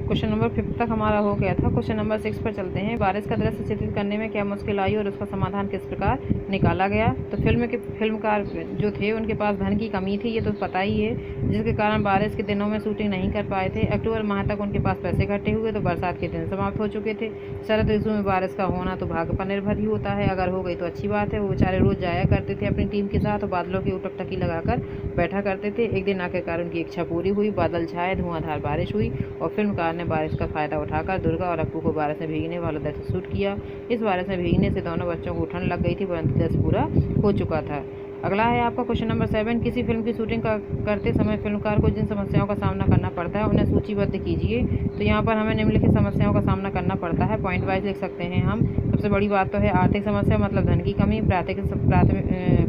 Question number 5 तक हमारा हो गया था। क्वेश्चन नंबर 6 पर चलते हैं। बारिश का दृश्य चित्रित करने में क्या मुश्किल आई और उसका समाधान किस प्रकार निकाला गया। तो फिल्मकार जो थे उनके पास धन की कमी थी, ये तो पता ही है, जिसके कारण बारिश के दिनों में शूटिंग नहीं कर पाए थे। अक्टूबर माह तक उनके पास पैसे इकट्ठे हुए तो बरसात के दिन समाप्त हो चुके थे। शरद ऋतु में बारिश का होना तो भाग्य पर निर्भर ही होता है, अगर हो गई तो अच्छी बात है। वो बेचारे रोज जाया करते थे अपनी टीम के साथ और बादलों की उटकटकी लगाकर बैठा करते थे। एक दिन आखिरकार उनकी इच्छा पूरी हुई, बादल छाए, धुआंधार बारिश हुई और फिल्मकार ने बारिश का फायदा उठाकर दुर्गा और अप्पू को बारिश में भीगने वाला दृश्य शूट किया। इस बारिश में भीगने से दोनों बच्चों को ठंड लग गई थी, परंतु दृश्य पूरा हो चुका था। अगला है आपका क्वेश्चन नंबर 7। किसी फिल्म की शूटिंग करते समय फिल्मकार को जिन समस्याओं का सामना करना पड़ता है उन्हें सूचीबद्ध कीजिए। तो यहाँ पर हमें निम्नलिखित समस्याओं का सामना करना पड़ता है, पॉइंट वाइज लिख सकते हैं हम। सबसे बड़ी बात तो है आर्थिक समस्या, मतलब धन की कमी।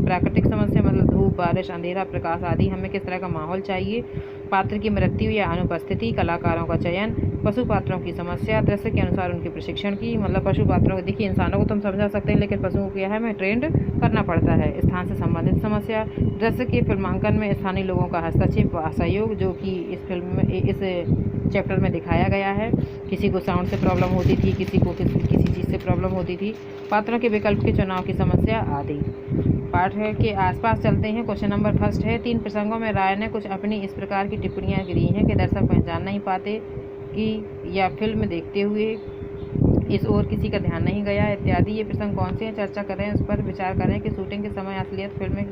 प्राकृतिक समस्या मतलब धूप, बारिश, अंधेरा, प्रकाश आदि। हमें किस तरह का माहौल चाहिए। पात्र की मृत्यु या अनुपस्थिति, कलाकारों का चयन, पशु पात्रों की समस्या, दृश्य के अनुसार उनके प्रशिक्षण की, मतलब पशु पात्रों को, देखिए इंसानों को तो हम समझा सकते हैं लेकिन पशुओं को क्या है हमें ट्रेंड करना पड़ता है। स्थान से संबंधित समस्या, दृश्य के फिल्मांकन में स्थानीय लोगों का हस्तक्षेप व सहयोग, जो कि इस फिल्म में इस चैप्टर में दिखाया गया है। किसी को साउंड से प्रॉब्लम होती थी, किसी को किसी चीज़ से प्रॉब्लम होती थी। पात्रों के विकल्प के चुनाव की समस्या आदि। पाठ के आसपास चलते हैं। क्वेश्चन नंबर 1 है। 3 प्रसंगों में राय ने कुछ अपनी इस प्रकार की टिप्पणियाँ दी हैं कि दर्शक पहचान नहीं पाते कि या फिल्म देखते हुए इस ओर किसी का ध्यान नहीं गया इत्यादि। ये प्रसंग कौन से हैं, चर्चा करें, उस पर विचार करें कि शूटिंग के समय असलियत फिल्में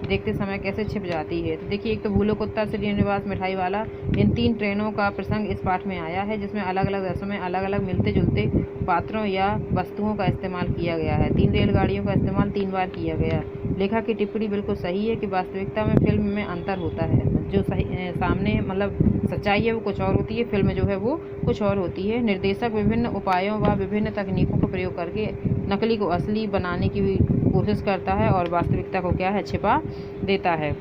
देखते समय कैसे छिप जाती है। तो देखिए, एक तो भूलोक उत्तर श्रीनिवास मिठाई वाला, इन 3 ट्रेनों का प्रसंग इस पाठ में आया है, जिसमें अलग अलग दृश्यों में अलग अलग मिलते जुलते पात्रों या वस्तुओं का इस्तेमाल किया गया है। 3 रेलगाड़ियों का इस्तेमाल 3 बार किया गया। लेखक की टिप्पणी बिल्कुल सही है कि वास्तविकता में फिल्म में अंतर होता है, जो सामने मतलब सच्चाई है वो कुछ और होती है, फिल्म जो है वो कुछ और होती है। निर्देशक विभिन्न उपायों व विभिन्न तकनीकों का प्रयोग करके नकली को असली बनाने की कोशिश करता है और वास्तविकता को क्या है छिपा देता है,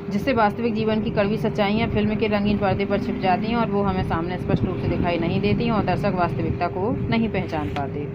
जिससे वास्तविक जीवन की कड़वी सच्चाइयाँ फिल्म के रंगीन पर्दे पर छिप जाती हैं और वो हमें सामने स्पष्ट रूप से दिखाई नहीं देती और दर्शक वास्तविकता को नहीं पहचान पाते।